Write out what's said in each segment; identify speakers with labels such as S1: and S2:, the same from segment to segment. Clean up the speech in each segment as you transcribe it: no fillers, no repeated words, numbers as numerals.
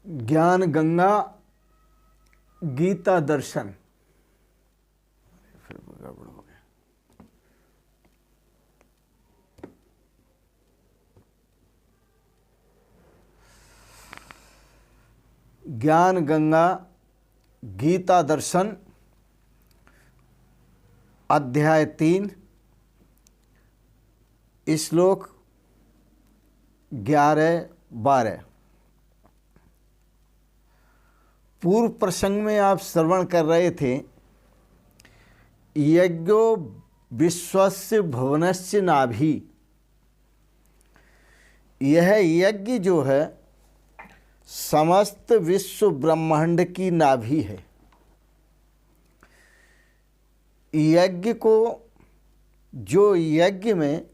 S1: ज्ञान गंगा गीता दर्शन। फिर गड़बड़ हो गया। ज्ञान गंगा गीता दर्शन अध्याय 3 श्लोक 11-12। पूर्व प्रसंग में आप श्रवण कर रहे थे, यज्ञो विश्वस्य भुवनस्य नाभि। यह यज्ञ जो है समस्त विश्व ब्रह्मांड की नाभि है। यज्ञ को, जो यज्ञ में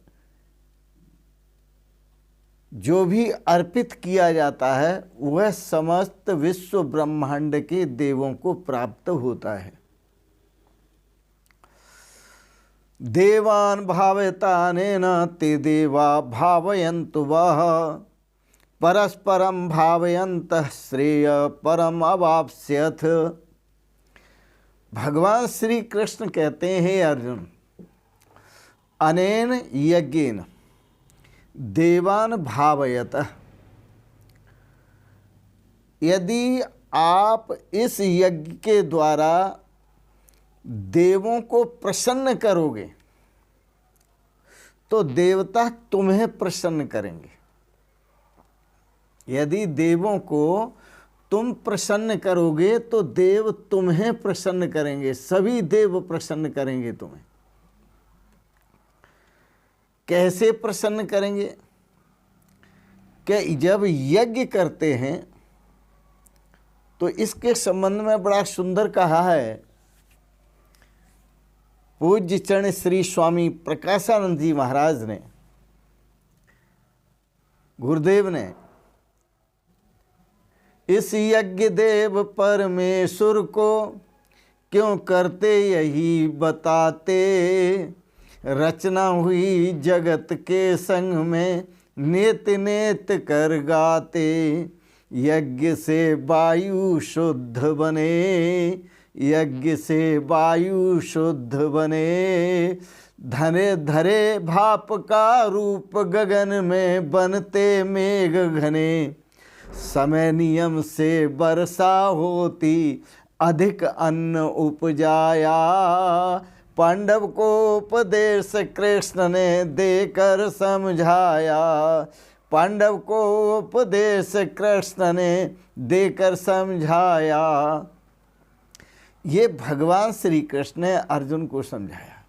S1: जो भी अर्पित किया जाता है वह समस्त विश्व ब्रह्मांड के देवों को प्राप्त होता है। देवान भावयतानेन ते देवा भावयन्तु वः परस्परं भावयन्तः श्रेय परम अवाप्स्यथ। भगवान श्री कृष्ण कहते हैं, अर्जुन, अनेन यज्ञेन देवान भावयत। यदि आप इस यज्ञ के द्वारा देवों को प्रसन्न करोगे तो देवता तुम्हें प्रसन्न करेंगे। यदि देवों को तुम प्रसन्न करोगे तो देव तुम्हें प्रसन्न करेंगे। सभी देव प्रसन्न करेंगे तुम्हें। कैसे प्रसन्न करेंगे? कि जब यज्ञ करते हैं तो इसके संबंध में बड़ा सुंदर कहा है पूज्य चरण श्री स्वामी प्रकाशानंद जी महाराज ने, गुरुदेव ने। इस यज्ञ देव परमेश्वर को क्यों करते यही बताते, रचना हुई जगत के संग में नेत नेत कर गाते। यज्ञ से वायु शुद्ध बने, यज्ञ से वायु शुद्ध बने। धरे धरे भाप का रूप गगन में बनते मेघ घने। समय नियम से वर्षा होती अधिक अन्न उपजाया। पांडव को उपदेश कृष्ण ने देकर समझाया। पांडव को उपदेश कृष्ण ने देकर समझाया। ये भगवान श्री कृष्ण ने अर्जुन को समझाया।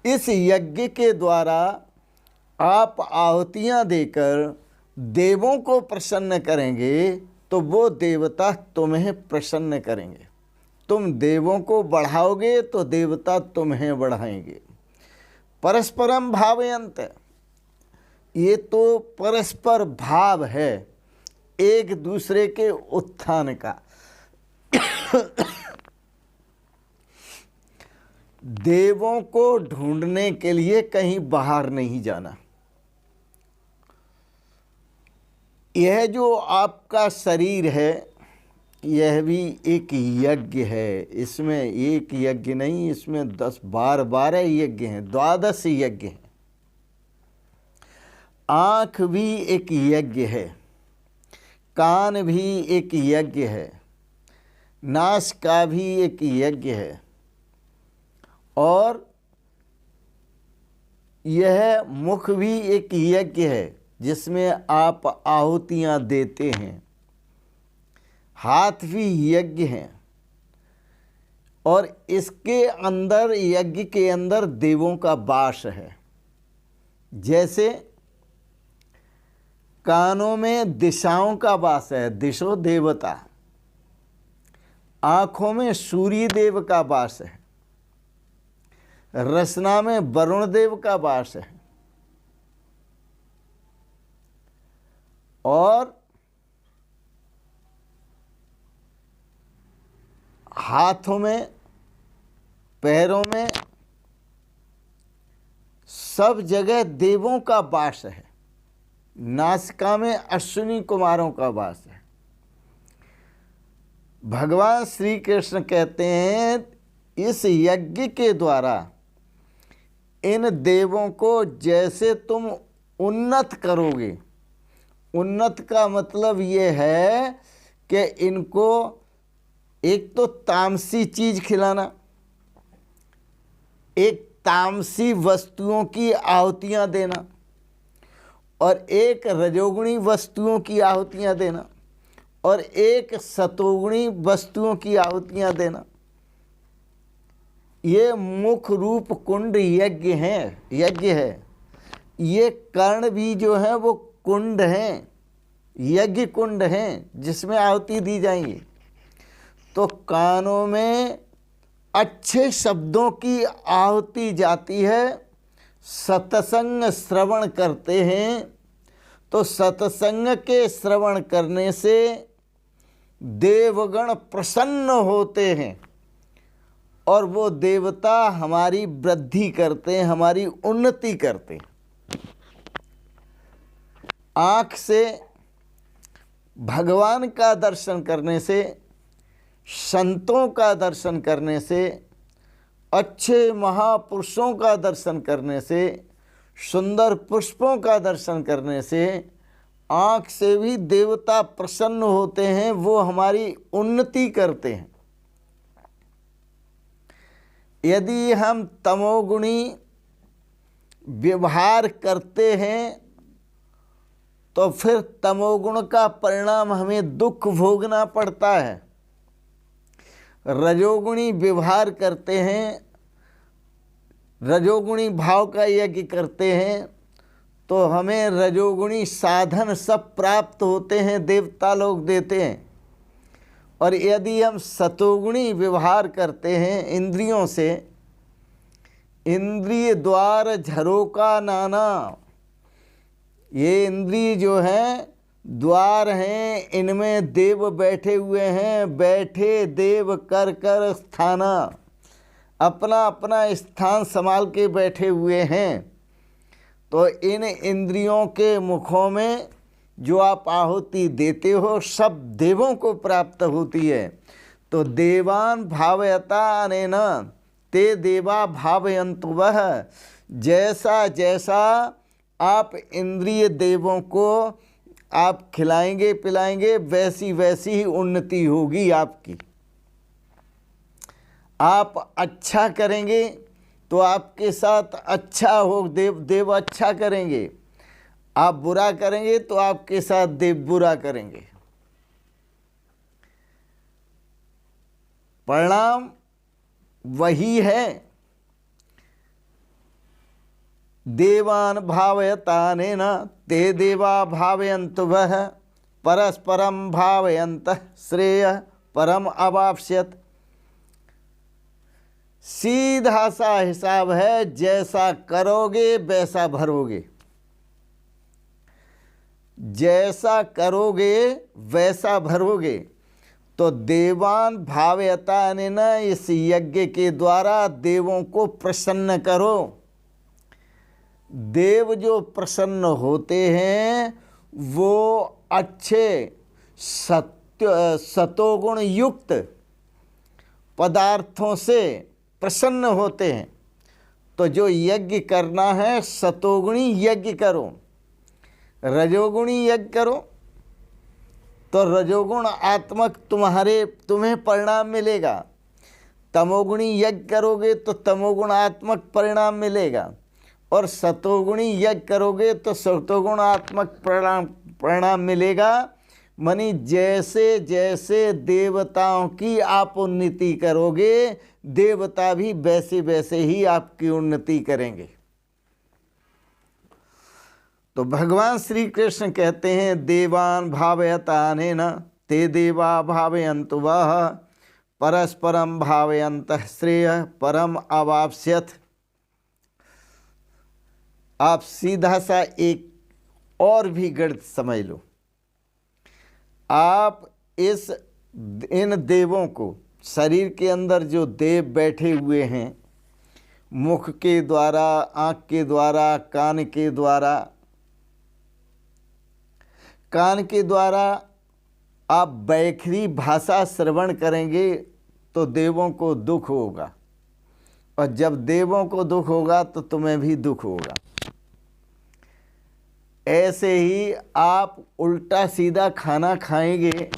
S1: इस यज्ञ के द्वारा आप आहुतियां देकर देवों को प्रसन्न करेंगे तो वो देवता तुम्हें प्रसन्न करेंगे। तुम देवों को बढ़ाओगे तो देवता तुम्हें बढ़ाएंगे। परस्परम भावयन्त, ये तो परस्पर भाव है एक दूसरे के उत्थान का। देवों को ढूंढने के लिए कहीं बाहर नहीं जाना। यह जो आपका शरीर है यह भी एक यज्ञ है। इसमें एक यज्ञ नहीं, इसमें 10-12 यज्ञ हैं, 12 यज्ञ हैं। आँख भी एक यज्ञ है, कान भी एक यज्ञ है, नासिका भी एक यज्ञ है, और यह मुख भी एक यज्ञ है जिसमें आप आहुतियाँ देते हैं। हाथ भी यज्ञ हैं, और इसके अंदर, यज्ञ के अंदर देवों का वास है। जैसे कानों में दिशाओं का वास है, दिशो देवता। आँखों में सूर्य देव का वास है। रसना में वरुण देव का वास है। और हाथों में, पैरों में, सब जगह देवों का वास है। नासिका में अश्विनी कुमारों का वास है। भगवान श्री कृष्ण कहते हैं इस यज्ञ के द्वारा इन देवों को जैसे तुम उन्नत करोगे, उन्नत का मतलब ये है कि इनको एक तो तामसी चीज खिलाना, एक तामसी वस्तुओं की आहुतियां देना और एक रजोगुणी वस्तुओं की आहुतियां देना और एक सतोगुणी वस्तुओं की आहुतियां देना। ये मुख रूप कुंड यज्ञ है। ये कर्ण भी जो है वो कुंड हैं, यज्ञ कुंड हैं जिसमें आहुति दी जाएंगी। तो कानों में अच्छे शब्दों की आहुति जाती है, सत्संग श्रवण करते हैं तो सत्संग के श्रवण करने से देवगण प्रसन्न होते हैं और वो देवता हमारी वृद्धि करते हैं, हमारी उन्नति करते हैं। आँख से भगवान का दर्शन करने से, संतों का दर्शन करने से, अच्छे महापुरुषों का दर्शन करने से, सुंदर पुष्पों का दर्शन करने से आँख से भी देवता प्रसन्न होते हैं, वो हमारी उन्नति करते हैं। यदि हम तमोगुणी व्यवहार करते हैं तो फिर तमोगुण का परिणाम हमें दुख भोगना पड़ता है। रजोगुणी व्यवहार करते हैं, रजोगुणी भाव का यज्ञ करते हैं तो हमें रजोगुणी साधन सब प्राप्त होते हैं, देवता लोग देते हैं। और यदि हम सतोगुणी व्यवहार करते हैं इंद्रियों से, इंद्रिय द्वार झरोका नाना, ये इंद्रिय जो हैं द्वार हैं, इनमें देव बैठे हुए हैं, बैठे देव कर कर स्थाना, अपना अपना स्थान संभाल के बैठे हुए हैं। तो इन इंद्रियों के मुखों में जो आप आहुति देते हो सब देवों को प्राप्त होती है। तो देवान भावयता अनेन ते देवा भावयन्तु वह, जैसा जैसा आप इंद्रिय देवों को आप खिलाएंगे पिलाएंगे वैसी वैसी ही उन्नति होगी आपकी। आप अच्छा करेंगे तो आपके साथ अच्छा हो, देव अच्छा करेंगे। आप बुरा करेंगे तो आपके साथ देव बुरा करेंगे। परिणाम वही है। देवान भावयतानेन ते देवा भावयन्तु वह, परस्परम भावयन्तः श्रेयः परम अवाप्स्यत्। सीधा सा हिसाब है, जैसा करोगे वैसा भरोगे, जैसा करोगे वैसा भरोगे। तो देवान भावयतानेन, इस यज्ञ के द्वारा देवों को प्रसन्न करो। देव जो प्रसन्न होते हैं वो अच्छे सतोगुण युक्त पदार्थों से प्रसन्न होते हैं। तो जो यज्ञ करना है सतोगुणी यज्ञ करो, रजोगुणी यज्ञ करो तो रजोगुण आत्मक तुम्हें परिणाम मिलेगा। तमोगुणी यज्ञ करोगे तो तमोगुणात्मक परिणाम मिलेगा और सतोगुणी यज्ञ करोगे तो सतोगुणात्मक परिणाम मिलेगा। मानी जैसे जैसे देवताओं की आप उन्नति करोगे देवता भी वैसे वैसे ही आपकी उन्नति करेंगे। तो भगवान श्री कृष्ण कहते हैं देवान भावयतानेन ते देवा भावयन्तु वह, परस्परम भावयन्तः श्रेयः परम अवाप्स्यत्। आप सीधा सा एक और भी गणित समझ लो। आप इन देवों को, शरीर के अंदर जो देव बैठे हुए हैं, मुख के द्वारा, आँख के द्वारा, कान के द्वारा आप बैखरी भाषा श्रवण करेंगे तो देवों को दुख होगा, और जब देवों को दुख होगा तो तुम्हें भी दुख होगा। ऐसे ही आप उल्टा सीधा खाना खाएंगे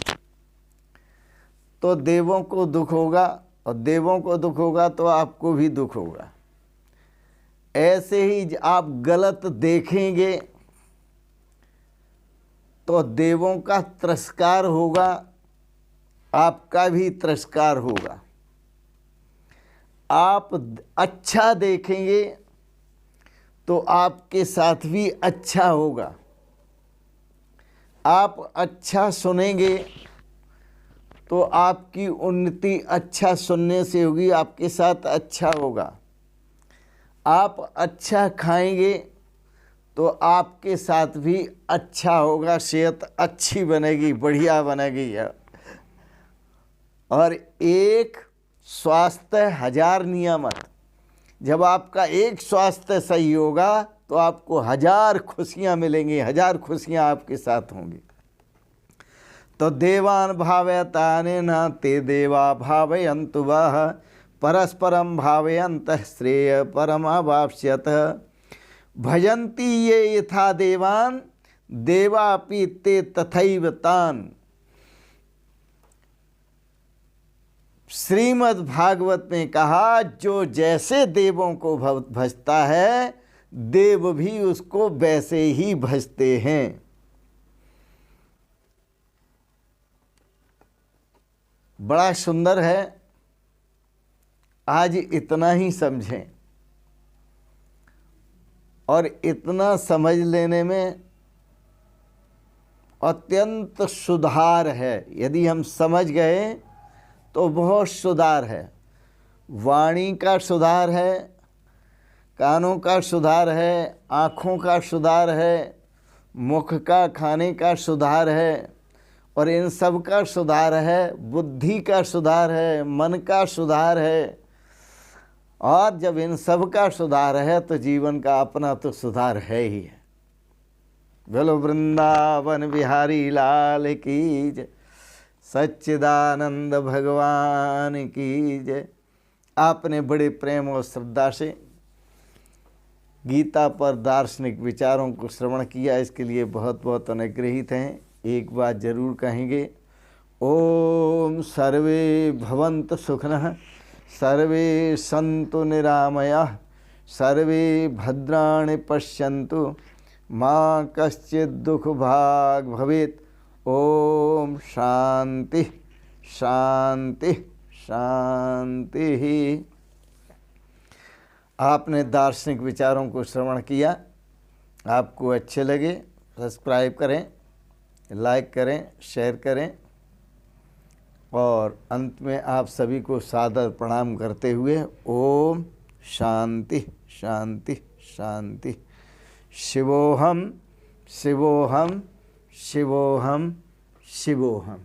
S1: तो देवों को दुख होगा, और देवों को दुख होगा तो आपको भी दुख होगा। ऐसे ही आप गलत देखेंगे तो देवों का तिरस्कार होगा, आपका भी तिरस्कार होगा। आप अच्छा देखेंगे तो आपके साथ भी अच्छा होगा। आप अच्छा सुनेंगे तो आपकी उन्नति अच्छा सुनने से होगी, आपके साथ अच्छा होगा। आप अच्छा खाएंगे तो आपके साथ भी अच्छा होगा, सेहत अच्छी बनेगी, बढ़िया बनेगी। और एक स्वास्थ्य हजार नियामत, जब आपका एक स्वास्थ्य सही होगा तो आपको हजार खुशियां मिलेंगी, हजार खुशियां आपके साथ होंगी। तो देवान भावयतानेन ते देवा भावयन्तु वः परस्परम भावयन्तः श्रेय परमावाप्स्यत। भजन्ति ये यथा देवान देवापि ते तथैव तान्। श्रीमद् भागवत में कहा, जो जैसे देवों को भजता है देव भी उसको वैसे ही भजते हैं। बड़ा सुंदर है। आज इतना ही समझें, और इतना समझ लेने में अत्यंत सुधार है। यदि हम समझ गए तो बहुत सुधार है। वाणी का सुधार है, कानों का सुधार है, आँखों का सुधार है, मुख का खाने का सुधार है, और इन सब का सुधार है। बुद्धि का सुधार है, मन का सुधार है। और जब इन सब का सुधार है तो जीवन का अपना तो सुधार है ही है। बोलो वृंदावन बिहारी लाल की जय, सच्चिदानंद भगवान की जय। आपने बड़े प्रेम और श्रद्धा से गीता पर दार्शनिक विचारों को श्रवण किया, इसके लिए बहुत बहुत अनुग्रहित हैं। एक बात जरूर कहेंगे, ओम सर्वे भवन्तु सुखिनः, सर्वे सन्तु निरामयाः, सर्वे भद्राणि पश्यन्तु, मां कश्चित् दुःख भाग् भवेत्। ओम शांति शांति शांति। आपने दार्शनिक विचारों को श्रवण किया, आपको अच्छे लगे, सब्सक्राइब करें, लाइक करें, शेयर करें, और अंत में आप सभी को सादर प्रणाम करते हुए ओम शांति शांति शांति। शिवोहम शिवोहम शिवोहम शिवोहम।